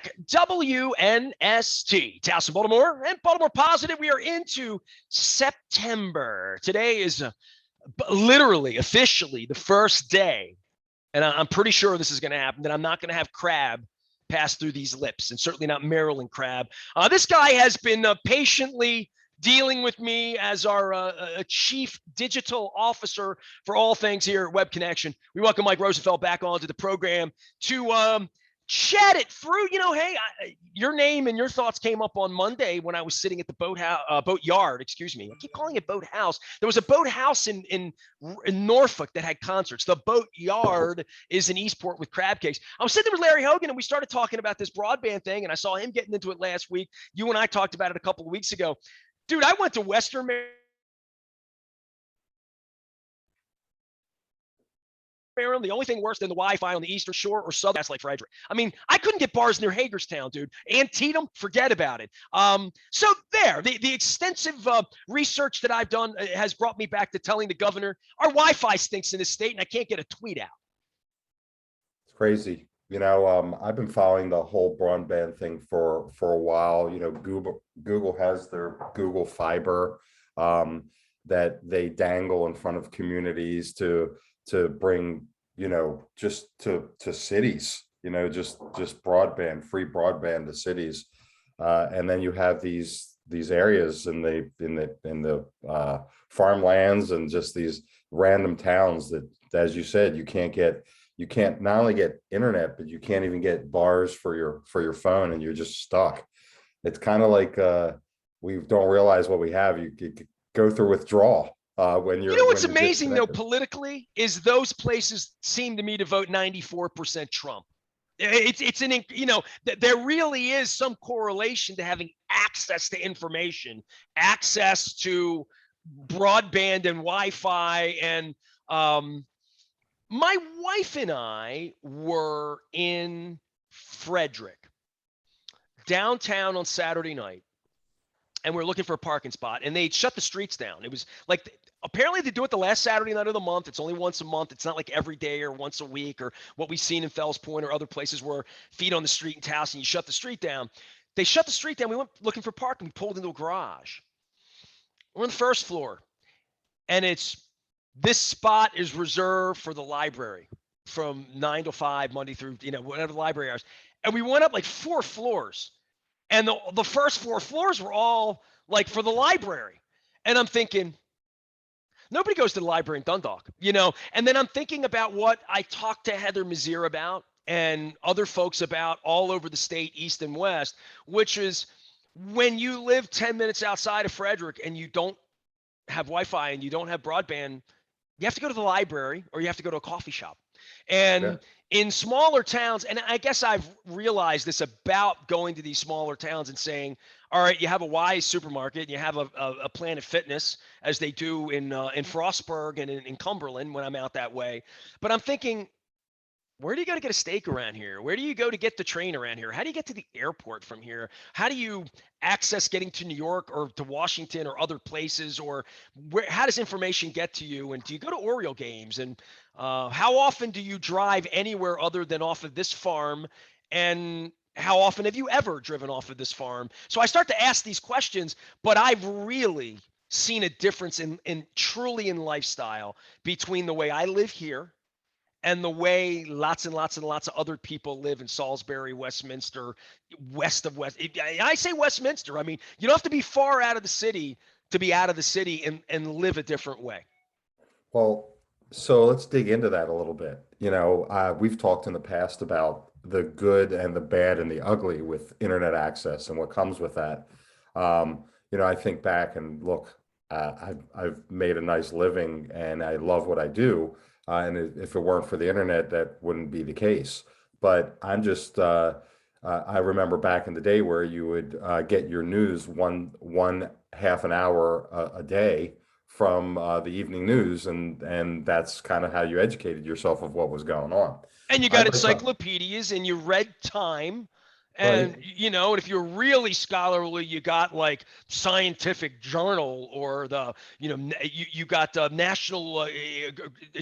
back. WNST, Towson, Baltimore, and Baltimore Positive. We are into September. Today is literally, officially, the first day, and I'm pretty sure this is going to happen, that I'm not going to have crab pass through these lips, and certainly not Maryland crab. This guy has been patiently dealing with me as our chief digital officer for all things here at Web Connection. We welcome Mike Rosenfeld back onto the program to chat it through. You know, hey, your name and your thoughts came up on Monday when I was sitting at the boat yard. Excuse me. I keep calling it boat house. There was a boat house in Norfolk that had concerts. The boat yard is in Eastport with crab cakes. I was sitting there with Larry Hogan and we started talking about this broadband thing, and I saw him getting into it last week. You and I talked about it a couple of weeks ago. Dude, I went to Western Maryland. The only thing worse than the Wi-Fi on the Eastern Shore or Southern, that's like Frederick. I mean, I couldn't get bars near Hagerstown, dude. Antietam, forget about it. So there, the extensive research that I've done has brought me back to telling the governor our Wi-Fi stinks in this state, and I can't get a tweet out. It's crazy. You know, I've been following the whole broadband thing for a while. You know, Google has their Google Fiber that they dangle in front of communities to bring, you know, just to cities, you know, just broadband, free broadband to cities, and then you have these areas in the farmlands and just these random towns that, as you said, you can't not only get internet, but you can't even get bars for your phone, and you're just stuck. It's kind of like we don't realize what we have. You go through withdrawal when you're. You know what's amazing though politically is those places seem to me to vote 94% Trump. It's an, you know, there really is some correlation to having access to information, access to broadband and Wi-Fi, and my wife and I were in Frederick, downtown on Saturday night, and we were looking for a parking spot, and they shut the streets down. It was like, apparently they do it the last Saturday night of the month. It's only once a month. It's not like every day or once a week or what we've seen in Fells Point or other places where feet on the street in Towson, you shut the street down. They shut the street down. We went looking for parking. We pulled into a garage. We're on the first floor, and this spot is reserved for the library from 9 to 5, Monday through, you know, whatever the library hours. And we went up like 4 floors. And the first 4 floors were all like for the library. And I'm thinking, nobody goes to the library in Dundalk, you know? And then I'm thinking about what I talked to Heather Mazier about and other folks about all over the state, East and West, which is when you live 10 minutes outside of Frederick and you don't have Wi-Fi and you don't have broadband, you have to go to the library or you have to go to a coffee shop. And in smaller towns, and I guess I've realized this about going to these smaller towns and saying, all right, you have a Wise supermarket, and you have a Planet Fitness, as they do in Frostburg and in Cumberland when I'm out that way. But I'm thinking, where do you go to get a steak around here? Where do you go to get the train around here? How do you get to the airport from here? How do you access getting to New York or to Washington or other places? Or how does information get to you? And do you go to Oriole games? And how often do you drive anywhere other than off of this farm? And how often have you ever driven off of this farm? So I start to ask these questions, but I've really seen a difference in truly in lifestyle between the way I live here and the way lots and lots and lots of other people live in Salisbury, Westminster, west of West. I say Westminster. I mean, you don't have to be far out of the city to be out of the city and live a different way. Well, so let's dig into that a little bit. You know, we've talked in the past about the good and the bad and the ugly with internet access and what comes with that. You know, I think back and look, I've made a nice living and I love what I do. And if it weren't for the internet, that wouldn't be the case. But I'm just, I remember back in the day where you would get your news one half an hour a day from the evening news, and that's kind of how you educated yourself of what was going on. And you got encyclopedias and you read Time. And, right. You know, and if you're really scholarly, you got like Scientific Journal or you got the National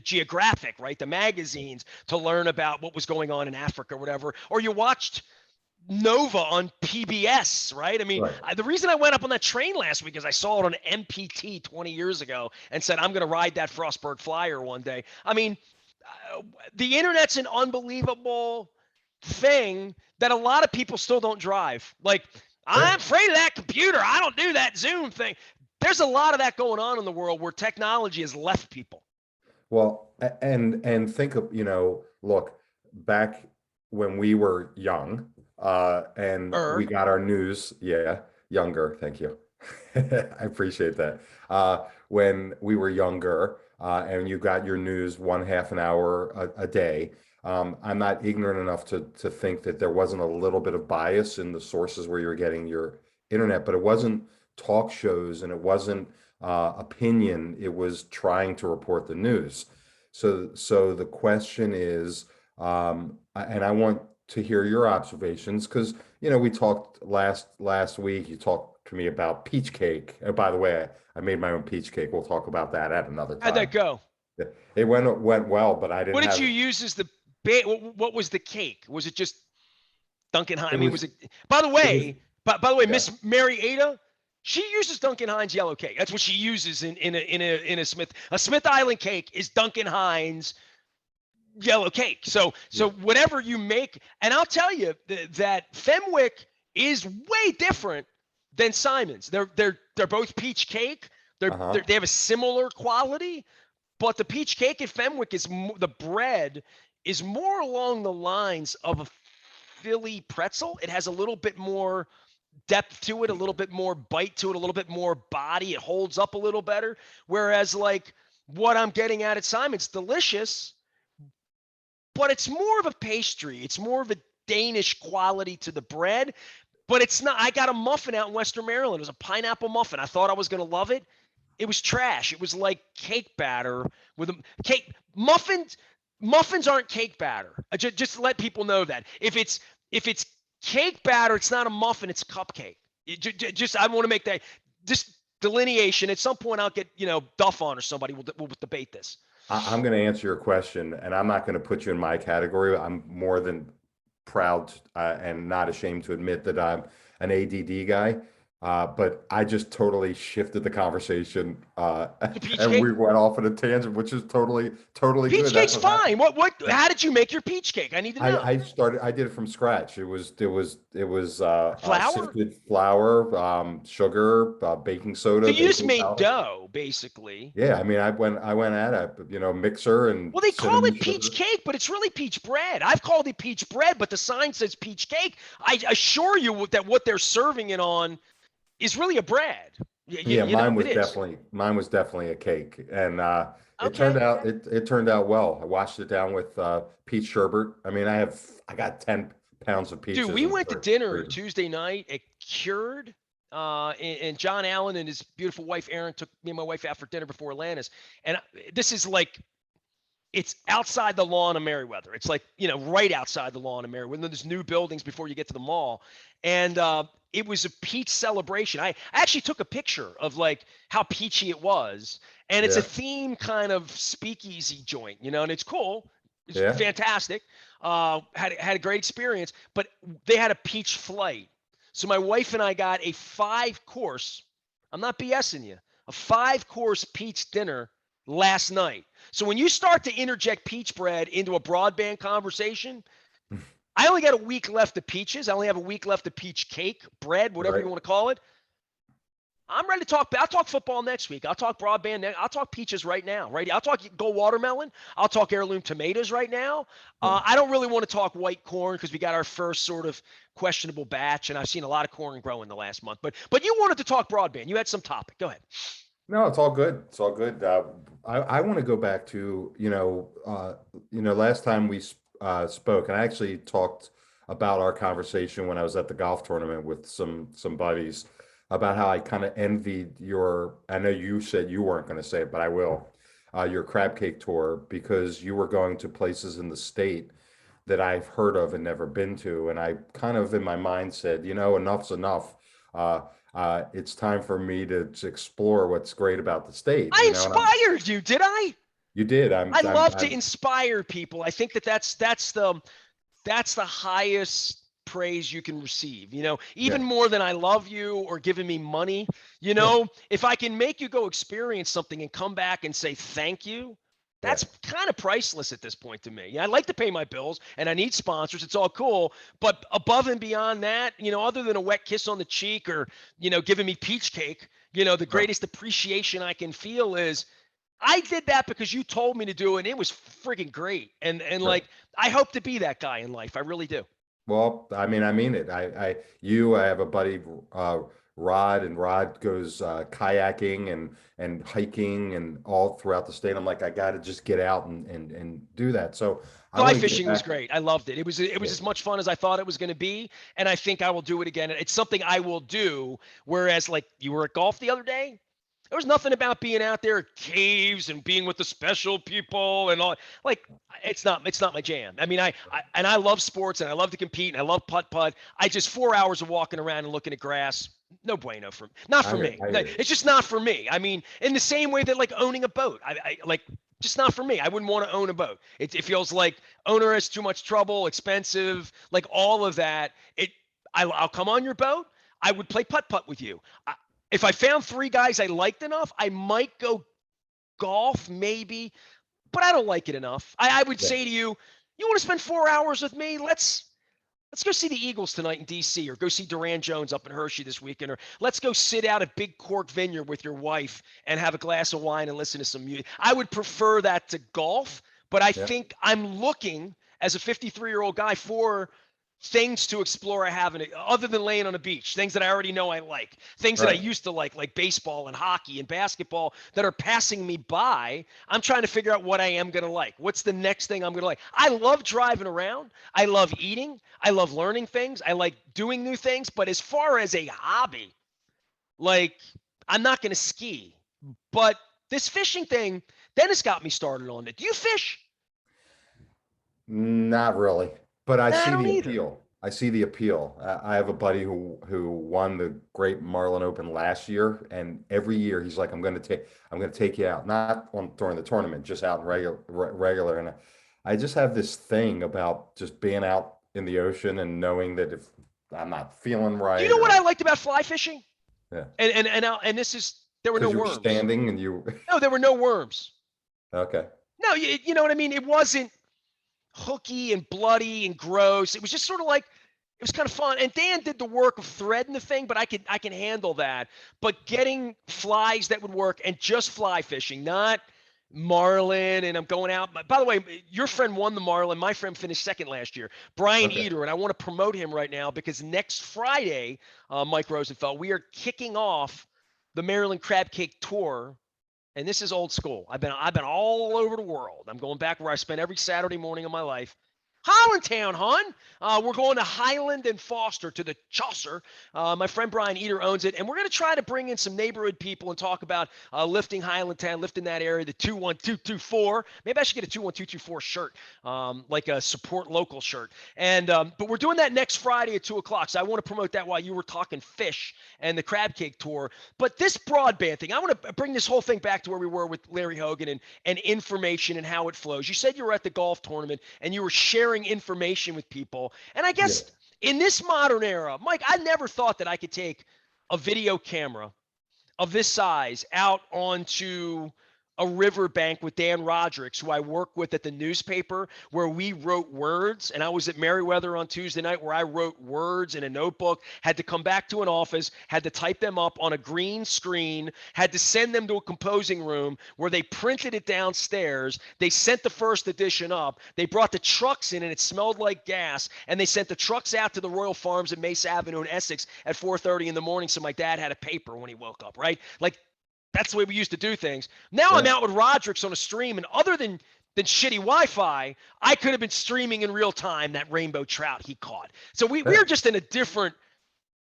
Geographic, right? The magazines to learn about what was going on in Africa or whatever. Or you watched Nova on PBS, right? I mean, Right. the reason I went up on that train last week is I saw it on MPT 20 years ago and said, I'm going to ride that Frostburg Flyer one day. I mean, uh, the internet's an unbelievable thing that a lot of people still don't drive. Like, I'm Yeah. afraid of that computer. I don't do that Zoom thing. There's a lot of that going on in the world where technology has left people. Well, and think of, look, back when we were young, and we got our news, yeah, younger, thank you. I appreciate that. When we were younger, and you got your news one half an hour a day, I'm not ignorant enough to think that there wasn't a little bit of bias in the sources where you were getting your internet, but it wasn't talk shows and it wasn't opinion. It was trying to report the news. So the question is, and I want to hear your observations because we talked last week. You talked to me about peach cake. Oh, by the way, I made my own peach cake. We'll talk about that at another How'd that time. go? It went well, but I What didn't did you have. use as the what was the cake? Was it just Duncan Hines? It I mean, was was it? By the it was way, by the way, yeah. Miss Mary Ada, she uses Duncan Hines yellow cake. That's what she uses in a Smith Island cake is Duncan Hines yellow cake. So Yeah. whatever you make, and I'll tell you that Fenwick is way different than Simon's. They're both peach cake. Uh-huh. They have a similar quality, but the peach cake at Fenwick the bread is more along the lines of a Philly pretzel. It has a little bit more depth to it, a little bit more bite to it, a little bit more body. It holds up a little better. Whereas like what I'm getting at Simon's delicious, but it's more of a pastry. It's more of a Danish quality to the bread, but it's not. I got a muffin out in Western Maryland. It was a pineapple muffin. I thought I was going to love it. It was trash. It was like cake batter with a cake muffins. Muffins aren't cake batter. Just to let people know that if it's cake batter, it's not a muffin. It's a cupcake. Just I want to make that just delineation. At some point, I'll get Duff on or somebody will debate this. I'm going to answer your question, and I'm not going to put you in my category. I'm more than proud and not ashamed to admit that I'm an ADD guy. But I just totally shifted the conversation, The peach and we cake. went off on a tangent, which is totally Peach good. That's cake's what happened. fine. How did you make your peach cake? I need to know. I did it from scratch. It was Flour? sifted flour, sugar, baking So soda, you just baking made powder. dough, basically. Yeah, I mean, I went at it, mixer and Well, they call cinnamon it peach sugar. cake, but it's really peach bread. I've called it peach bread, but the sign says peach cake. I assure you that what they're serving it on is really a bread. Yeah, It is. mine was definitely a cake, and it turned Okay. out it turned out well. I washed it down with peach sherbet. I mean, I got 10 pounds of Dude, peaches we in the went to dinner freezer. Tuesday night at Cured. And John Allen and his beautiful wife Erin took me and my wife out for dinner before Atlantis. And this is like it's outside the lawn of Merriweather. It's like, right outside the lawn of Merriweather. There's new buildings before you get to the mall. And it was a peach celebration. I actually took a picture of like how peachy it was. And it's a Yeah, theme kind of speakeasy joint, and it's cool. It's yeah. fantastic. Had a great experience, but they had a peach flight. So my wife and I got a 5 course. I'm not BSing you. A 5 course peach dinner last night. So when you start to interject peach bread into a broadband conversation, I only got a week left of peaches. I only have a week left of peach cake, bread, whatever Right. you want to call it. I'm ready to talk. I'll talk football next week. I'll talk broadband. I'll talk peaches right now. Right. I'll talk go watermelon. I'll talk heirloom tomatoes right now. Hmm. I don't really want to talk white corn because we got our first sort of questionable batch, and I've seen a lot of corn grow in the last month. But you wanted to talk broadband. You had some topic. Go ahead. No, it's all good. It's all good. I want to go back to, last time we spoke, and I actually talked about our conversation when I was at the golf tournament with some buddies about how I kind of envied your, I know you said you weren't going to say it, but I will, your crab cake tour because you were going to places in the state that I've heard of and never been to. And I kind of in my mind said, enough's enough. Uh, it's time for me to explore what's great about the state, I and I'm, inspired you, did I? you did. I love to I'm inspire people. I think that's the highest. praise you can receive, Yeah. even more than I love you or giving me money. Yeah. If I can make you go experience something and come back and say thank you, Yeah. that's kind of priceless at this point to me. Yeah, I like to pay my bills and I need sponsors. It's all cool. But above and beyond that, other than a wet kiss on the cheek or, giving me peach cake, the Right. greatest appreciation I can feel is I did that because you told me to do it, and it was freaking great. And Right. like I hope to be that guy in life. I really do. Well, I mean it. I have a buddy, uh, Rod, and Rod goes kayaking and hiking and all throughout the state. I'm like, I got to just get out and do that. So I Fly want to get fishing was back. great. I loved it. It was Yeah. as much fun as I thought it was going to be, and I think I will do it again. It's something I will do. Whereas, like you were at golf the other day, there was nothing about being out there at caves and being with the special people and all. Like it's not my jam. I mean, I love sports and I love to compete and I love putt putt. I just 4 hours of walking around and looking at grass. No bueno for not for me. I hear you. It's just not for me. I mean, in the same way that like owning a boat, I like just not for me. I wouldn't want to own a boat. It feels like onerous, too much trouble, expensive, like all of that. I'll come on your boat. I would play putt putt with you. If I found three guys I liked enough, I might go golf maybe, but I don't like it enough. I would Yeah. say to you, you want to spend 4 hours with me? Let's go see the Eagles tonight in DC, or go see Duran Jones up in Hershey this weekend, or let's go sit out at Big Cork Vineyard with your wife and have a glass of wine and listen to some music. I would prefer that to golf, but I Yeah. think I'm looking as a 53-year-old guy for things to explore I haven't, other than laying on a beach, things that I already know I like, things that I Right. used to like baseball and hockey and basketball that are passing me by. I'm trying to figure out what I am going to like. What's the next thing I'm going to like? I love driving around. I love eating. I love learning things. I like doing new things. But as far as a hobby, like I'm not going to ski. But this fishing thing, Dennis got me started on it. Do you fish? Not really, but I Nah, I see don't the either. appeal. I see the appeal. I have a buddy who won the Great Marlin Open last year, and every year he's like, I'm going to take you out, not on during the tournament, just out in regular. And I just have this thing about just being out in the ocean and knowing that if I'm not feeling You right know what I or liked about fly fishing? yeah, And this is there were no because you were worms. standing and you No, there were no worms. okay, No, you know what I mean? It wasn't hooky and bloody and gross. It was just sort of like it was kind of fun. And Dan did the work of threading the thing, but I can handle that. But getting flies that would work and just fly fishing, not marlin. And I'm going out. By the way, your friend won the marlin. My friend finished second last year, Brian okay, Eater, and I want to promote him right now because next Friday, Mike Rosenfeld, we are kicking off the Maryland Crab Cake Tour, and this is old school. I've been all over the world. I'm going back where I spent every Saturday morning of my life. Hollandtown, hon. We're going to Highland and Foster to the Chaucer. My friend Brian Eater owns it, and we're going to try to bring in some neighborhood people and talk about lifting Highlandtown, lifting that area, the 21224. Maybe I should get a 21224 shirt, like a support local shirt. And but we're doing that next Friday at 2 o'clock. So I want to promote that while you were talking fish and the crab cake tour. But this broadband thing, I want to bring this whole thing back to where we were with Larry Hogan and information and how it flows. You said you were at the golf tournament and you were sharing information with people. And I yeah, guess in this modern era, Mike, I never thought that I could take a video camera of this size out onto a riverbank with Dan Rodericks, who I work with at the newspaper, where we wrote words. And I was at Meriwether on Tuesday night where I wrote words in a notebook, had to come back to an office, had to type them up on a green screen, had to send them to a composing room where they printed it downstairs. They sent the first edition up. They brought the trucks in and it smelled like gas. And they sent the trucks out to the Royal Farms at Mace Avenue in Essex at 4:30 in the morning. So my dad had a paper when he woke up, right? Like that's the way we used to do things. Now I'm yeah, out with Rodericks on a stream, and other than shitty Wi-Fi, I could have been streaming in real time that rainbow trout he caught. So we yeah. are just in a different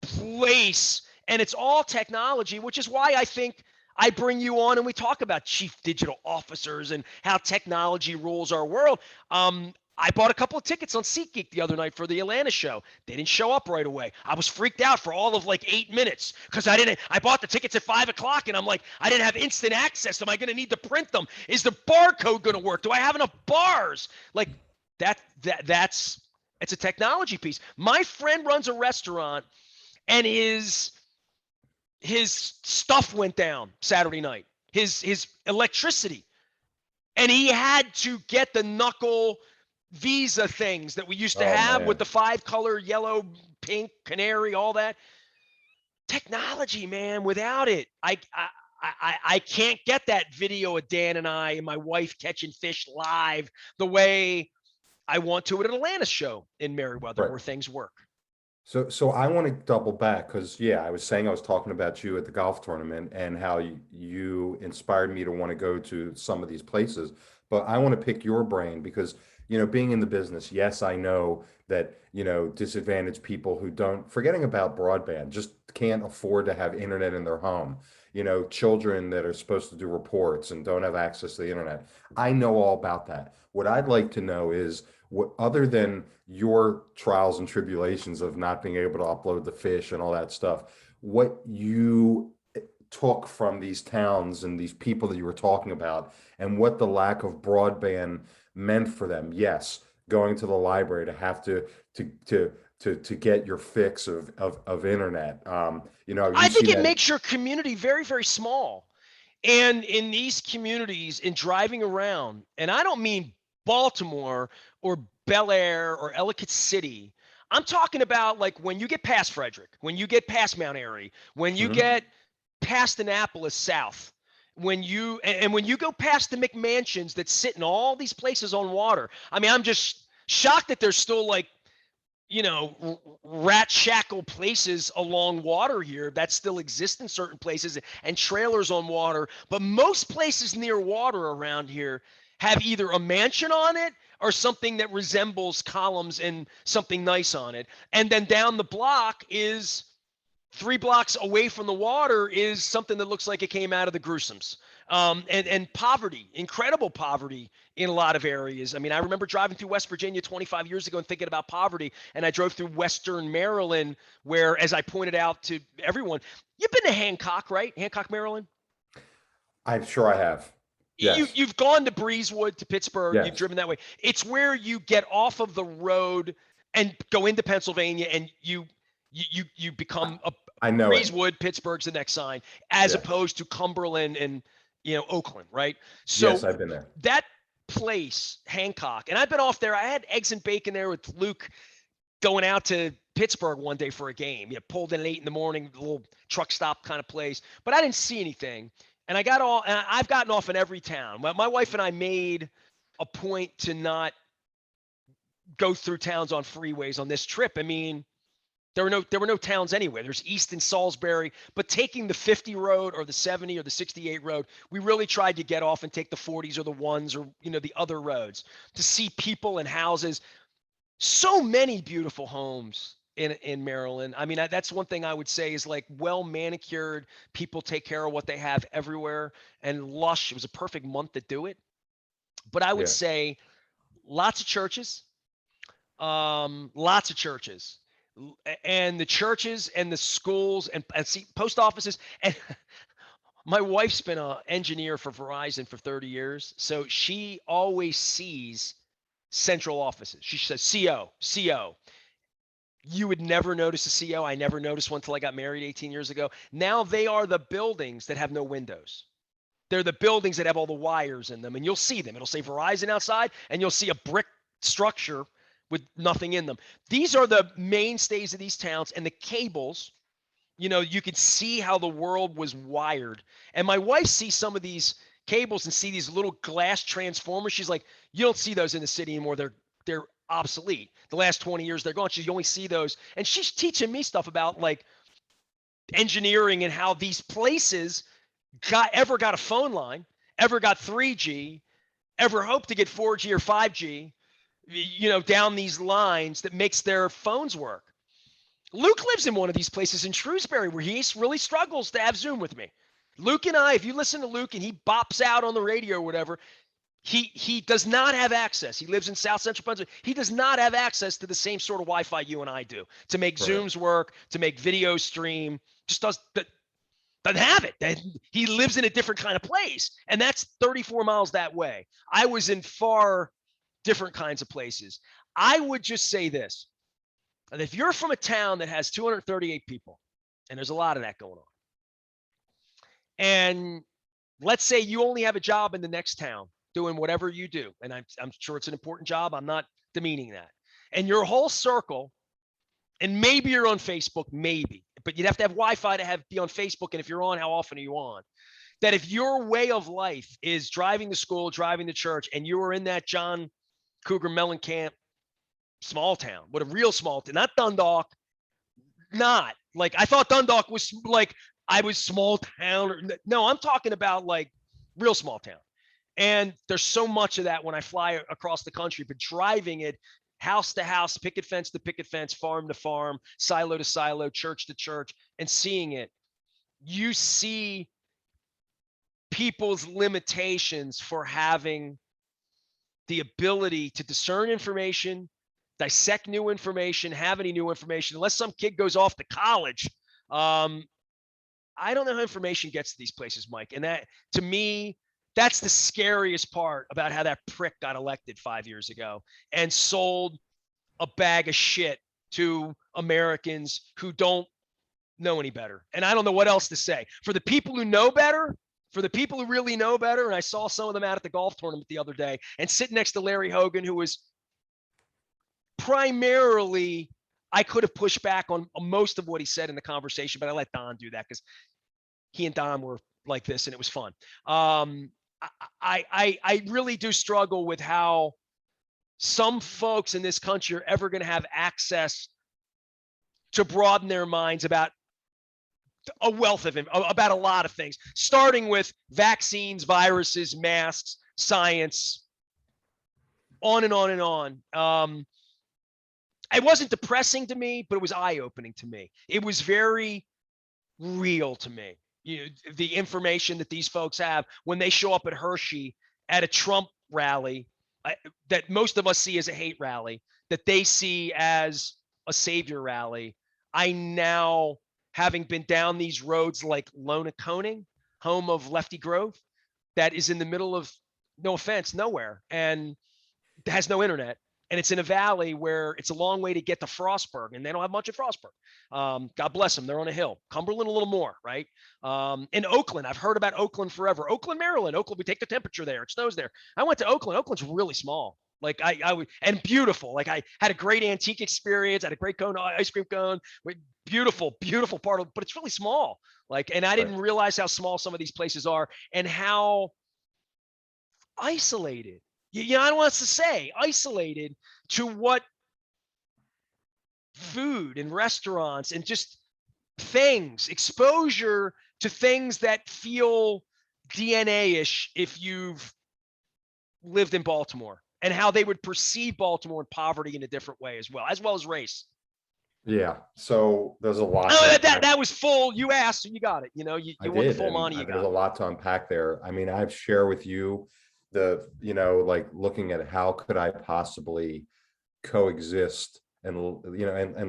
place, and it's all technology, which is why I think I bring you on and we talk about chief digital officers and how technology rules our world. I bought a couple of tickets on SeatGeek the other night for the Atlanta show. They didn't show up right away. I was freaked out for all of like 8 minutes because I bought the tickets at 5 o'clock and I'm like, I didn't have instant access. Am I going to need to print them? Is the barcode going to work? Do I have enough bars? Like that's It's a technology piece. My friend runs a restaurant, and his stuff went down Saturday night. His electricity, and he had to get the knuckle Visa things that we used to Oh have with man. the 5-color yellow, pink, canary, all that technology, man. Without it, I can't get that video of Dan and I and my wife catching fish live the way I want to at an Atlanta show in Meriwether Right. where things work. So I want to double back because yeah, I was saying I was talking about you at the golf tournament and how you inspired me to want to go to some of these places. But I want to pick your brain because, being in the business, yes, I know that, disadvantaged people who don't, forgetting about broadband, just can't afford to have internet in their home. Children that are supposed to do reports and don't have access to the internet. I know all about that. What I'd like to know is what, other than your trials and tribulations of not being able to upload the fish and all that stuff, what you took from these towns and these people that you were talking about, and what the lack of broadband meant for them. Yes, going to the library to have to get your fix of internet. You I see think it that. makes your community very, very small. And in these communities, in driving around, and I don't mean Baltimore or Bel Air or Ellicott City. I'm talking about like when you get past Frederick, when you get past Mount Airy, when you Mhm. get past Annapolis South, and when you go past the McMansions that sit in all these places on water. I mean, I'm just shocked that there's still like rat shackle places along water here that still exist in certain places and trailers on water. But most places near water around here have either a mansion on it or something that resembles columns and something nice on it. And then down the block is 3 blocks away from the water is something that looks like it came out of the gruesomes. And poverty, incredible poverty in a lot of areas. I mean, I remember driving through West Virginia 25 years ago and thinking about poverty, and I drove through Western Maryland, where, as I pointed out to everyone, you've been to Hancock, right? Hancock, Maryland. I'm sure I have. Yes. You've gone to Breezewood, to Pittsburgh. You've Yes. driven that way. It's where you get off of the road and go into Pennsylvania, and you I, become a I know it. Breezewood. Pittsburgh's the next sign, as Yeah. opposed to Cumberland and Oakland, right? Yes, So I've been there. that place, Hancock, and I've been off there. I had eggs and bacon there with Luke going out to Pittsburgh one day for a game. Pulled in at 8 in the morning, little truck stop kind of place, but I didn't see anything. And I've gotten off in every town. My wife and I made a point to not go through towns on freeways on this trip. I mean, there were no towns anywhere. There's East and Salisbury, but taking the 50 road or the 70 or the 68 road, we really tried to get off and take the 40s or the ones or the other roads to see people and houses. So many beautiful homes in Maryland. I mean, that's one thing I would say is like well manicured. People take care of what they have everywhere, and lush. It was a perfect month to do it. But I would Yeah. say lots of churches, lots of churches, and the churches and the schools and see post offices. And my wife's been an engineer for Verizon for 30 years, so she always sees central offices. She says CO, CO. You would never notice a CO. I never noticed one until I got married 18 years ago. Now they are the buildings that have no windows. They're the buildings that have all the wires in them, and you'll see them. It'll say Verizon outside, and you'll see a brick structure with nothing in them. These are the mainstays of these towns, and the cables. You could see how the world was wired. And my wife sees some of these cables and see these little glass transformers. She's like, you don't see those in the city anymore. They're obsolete. The last 20 years they're gone. You only see those. And she's teaching me stuff about like engineering and how these places got a phone line, ever got 3G, ever hoped to get 4G or 5G, down these lines that makes their phones work. Luke lives in one of these places in Shrewsbury where he really struggles to have Zoom with me. Luke and I, if you listen to Luke and he bops out on the radio or whatever, he does not have access. He lives in South Central Pennsylvania. He does not have access to the same sort of Wi-Fi you and I do to make Right. Zooms work, to make video stream. Just doesn't have it. He lives in a different kind of place, and that's 34 miles that way. I was in far different kinds of places. I would just say this. And if you're from a town that has 238 people, and there's a lot of that going on, and let's say you only have a job in the next town doing whatever you do, and I'm sure it's an important job. I'm not demeaning that. And your whole circle, and maybe you're on Facebook, maybe, but you'd have to have Wi-Fi to be on Facebook. And if you're on, how often are you on? That if your way of life is driving to school, driving to church, and you are in that John Cougar Mellencamp small town, what a real small town, not Dundalk, not like I thought Dundalk was like I was small town. No, I'm talking about like real small town. And there's so much of that when I fly across the country, but driving it house to house, picket fence to picket fence, farm to farm, silo to silo, church to church, and seeing it, you see people's limitations for having the ability to discern information, dissect new information, have any new information, unless some kid goes off to college. I don't know how information gets to these places, Mike. And that, to me, that's the scariest part about how that prick got elected 5 years ago and sold a bag of shit to Americans who don't know any better. And I don't know what else to say. For the people who know better, for the people who really know better, and I saw some of them out at the golf tournament the other day and sitting next to Larry Hogan, who was primarily, I could have pushed back on most of what he said in the conversation, but I let Don do that because he and Don were like this and it was fun. I really do struggle with how some folks in this country are ever going to have access to broaden their minds about a wealth of about a lot of things, starting with vaccines, viruses, masks, science, on and on and on. It wasn't depressing to me, but it was eye-opening to me. It was very real to me. The information that these folks have when they show up at Hershey at a Trump rally that most of us see as a hate rally, that they see as a savior rally. I now, having been down these roads like Lonaconing, home of Lefty Grove, that is in the middle of, no offense, nowhere, and has no internet. And it's in a valley where it's a long way to get to Frostburg, and they don't have much at Frostburg. God bless them. They're on a hill. Cumberland, a little more, right? In Oakland, I've heard about Oakland forever. Oakland, Maryland. Oakland, we take the temperature there. It snows there. I went to Oakland. Oakland's really small. Like and beautiful. Like I had a great antique experience. I had a great ice cream cone. Beautiful, beautiful part of, but it's really small. Like, and I didn't realize how small some of these places are and how isolated. I don't want us to say isolated to what food and restaurants and just things, exposure to things that feel DNA-ish if you've lived in Baltimore, and how they would perceive Baltimore and poverty in a different way as well as race. Yeah. So there's a lot. Oh, that was full. You asked, so you got it. You want the full money. There's a lot to unpack there. I mean, I've shared with you like looking at how could I possibly coexist and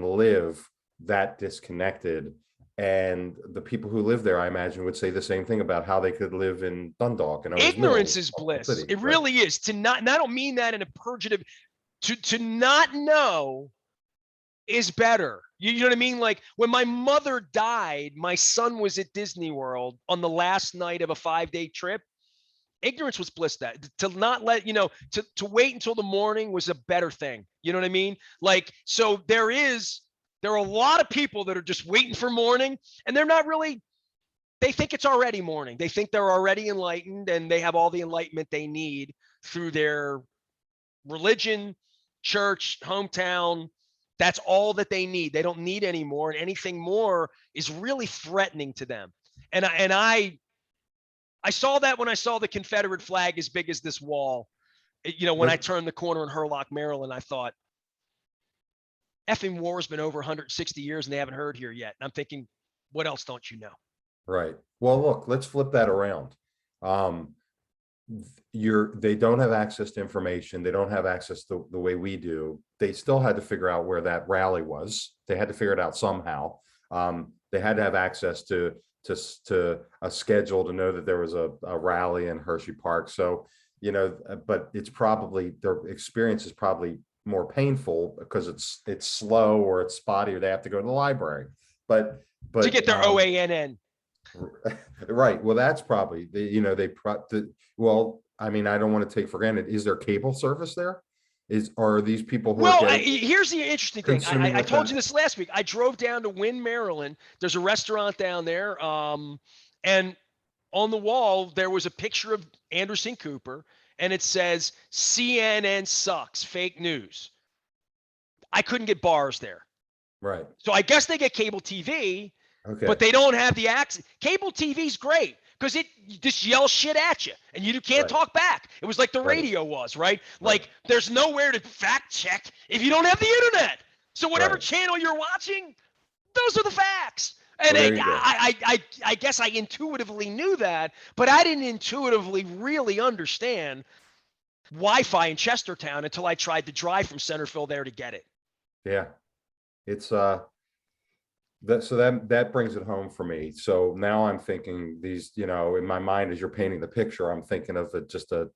live that disconnected. And the people who live there, I imagine, would say the same thing about how they could live in Dundalk. And ignorance is bliss. It really is. To not, and I don't mean that in a purgative, to not know is better. You know what I mean? Like when my mother died, my son was at Disney World on the last night of a 5-day trip. Ignorance was bliss. That to not let, to wait until the morning was a better thing. You know what I mean? Like, so there are a lot of people that are just waiting for morning, and they're not really, they think it's already morning. They think they're already enlightened and they have all the enlightenment they need through their religion, church, hometown. That's all that they need. They don't need any more, and anything more is really threatening to them. And I saw that when I saw the Confederate flag as big as this wall. When I turned the corner in Hurlock, Maryland, I thought, effing war's been over 160 years and they haven't heard here yet. And I'm thinking, what else don't you know? Right. Well, look, let's flip that around. They don't have access to information. They don't have access to the way we do. They still had to figure out where that rally was. They had to figure it out somehow. They had to have access to a schedule to know that there was a rally in Hershey Park. So, but it's probably, their experience is probably more painful because it's slow or it's spotty or they have to go to the library. But to get their OANN. right. Well, that's probably well, I mean, I don't want to take for granted. Is there cable service there? Are these people who are Well, getting here's the interesting thing. consuming I with told you that? this last week. I drove down to Wynn, Maryland. There's a restaurant down there, and on the wall there was a picture of Anderson Cooper, and it says CNN sucks, fake news. I couldn't get bars there. Right. So I guess they get cable TV, Okay. but they don't have the access. Cable TV's great because it just yells shit at you and you can't Right. talk back. It was like the Right. radio was, right? Right. Like there's nowhere to fact check if you don't have the internet. So whatever Right. channel you're watching, those are the facts. And Well, there you go. I guess I intuitively knew that, but I didn't intuitively really understand Wi-Fi in Chestertown until I tried to drive from Centerville there to get it. Yeah. It's that brings it home for me. So now I'm thinking these, in my mind, as you're painting the picture, I'm thinking of just a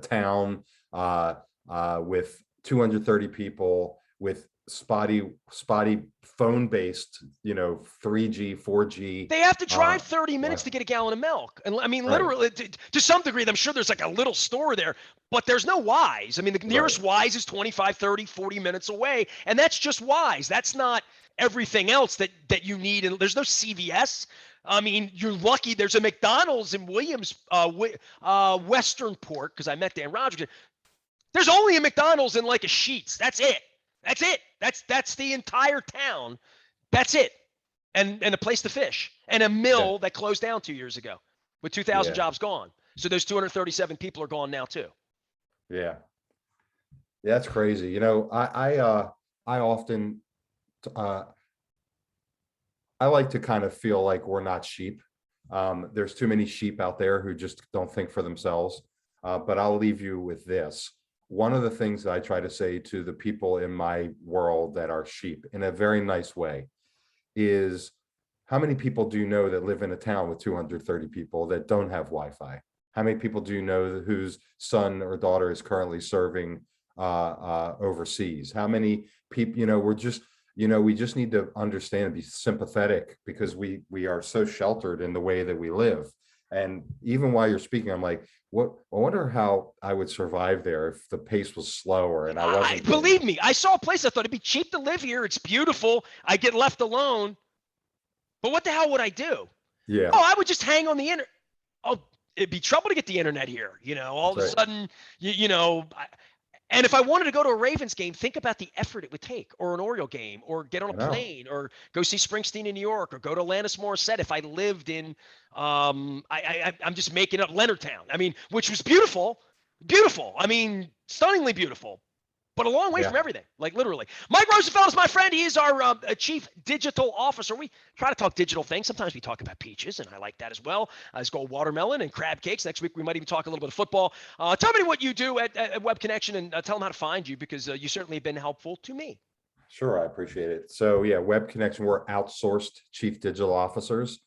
town with 230 people with spotty phone based, 3G, 4G. They have to drive 30 minutes to get a gallon of milk. And I mean, Right. literally, to some degree, I'm sure there's like a little store there, but there's no Wise. I mean, the nearest Wise is 25, 30, 40 minutes away. And that's just Wise. That's not everything else that you need. And there's no CVS. I mean, you're lucky there's a McDonald's in Williams, Westernport, because I met Dan Rogers. There's only a McDonald's in like a Sheetz. That's it. That's it. That's the entire town. That's it. And a place to fish and a mill that closed down 2 years ago with 2,000 jobs gone. So those 237 people are gone now too. Yeah. That's crazy. I often, I like to kind of feel like we're not sheep. There's too many sheep out there who just don't think for themselves. But I'll leave you with this. One of the things that I try to say to the people in my world that are sheep in a very nice way is, how many people do you know that live in a town with 230 people that don't have Wi-Fi? How many people do you know whose son or daughter is currently serving overseas? How many people, we just need to understand and be sympathetic because we are so sheltered in the way that we live. And even while you're speaking, I'm like, I wonder how I would survive there if the pace was slower and I wasn't. Believe me, I saw a place I thought it'd be cheap to live here. It's beautiful. I get left alone. But what the hell would I do? Yeah. Oh, I would just hang on the internet. Oh, it'd be trouble to get the internet here. All of a sudden, and if I wanted to go to a Ravens game, think about the effort it would take, or an Oriole game, or get on a plane, or go see Springsteen in New York, or go to Alanis Morissette if I lived in, I'm just making up Leonardtown. I mean, which was beautiful. I mean, stunningly beautiful, but a long way from everything, like literally. Mike Rosenfeld is my friend. He is our chief digital officer. We try to talk digital things. Sometimes we talk about peaches, and I like that as well. It's called watermelon and crab cakes. Next week, we might even talk a little bit of football. Tell me what you do at Web Connection, and tell them how to find you, because you certainly have been helpful to me. Sure, I appreciate it. So yeah, Web Connection, we're outsourced chief digital officers.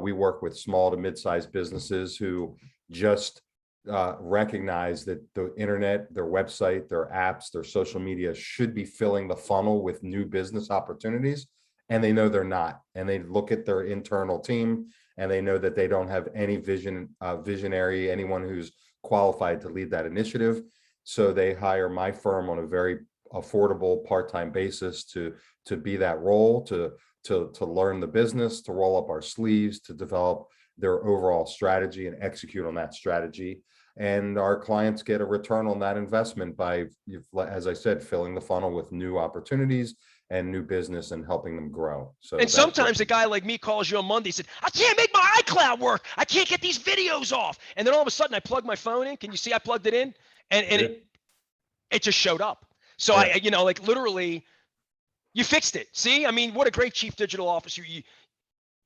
We work with small to mid-sized businesses who just recognize that the internet, their website, their apps, their social media should be filling the funnel with new business opportunities, and they know they're not. And they look at their internal team and they know that they don't have any visionary, anyone who's qualified to lead that initiative. So they hire my firm on a very affordable part-time basis to be that role, to learn the business, to roll up our sleeves, to develop their overall strategy and execute on that strategy. And our clients get a return on that investment by, as I said, filling the funnel with new opportunities and new business and helping them grow. So, and sometimes a guy like me calls you on Monday and said, I can't make my iCloud work. I can't get these videos off. And then all of a sudden I plug my phone in. Can you see I plugged it in? And it just showed up. So I literally, you fixed it. See, I mean, what a great chief digital officer.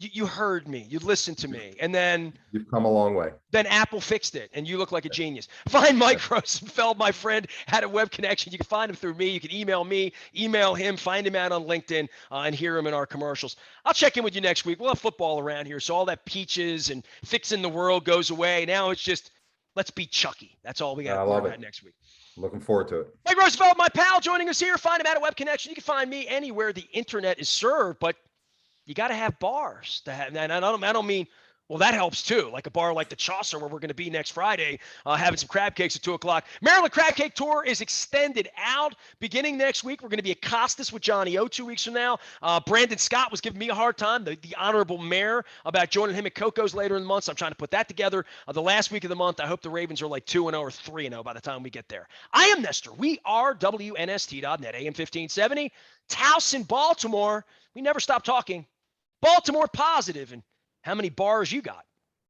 You heard me, you listened to me, and then you've come a long way. Then Apple fixed it, and you look like a genius. Find Mike Rosenfeld, my friend, at a Web Connection. You can find him through me. You can email me, email him, find him out on LinkedIn, and hear him in our commercials. I'll check in with you next week. We'll have football around here, so all that peaches and fixing the world goes away. Now it's just, let's beat Chucky. That's all we got to learn about next week. Looking forward to it. Mike Rosenfeld, my pal, joining us here. Find him out at Web Connection. You can find me anywhere the internet is served, but you got to have bars to have. And I don't mean, well, that helps too. Like a bar like the Chaucer, where we're going to be next Friday, having some crab cakes at 2:00. Maryland Crab Cake Tour is extended out beginning next week. We're going to be at Costas with Johnny O 2 weeks from now. Brandon Scott was giving me a hard time, the honorable mayor, about joining him at Coco's later in the month. So I'm trying to put that together. The last week of the month, I hope the Ravens are like 2-0 or 3-0 by the time we get there. I am Nestor. We are WNST.net, AM 1570. Towson, Baltimore. We never stop talking Baltimore positive. And how many bars you got?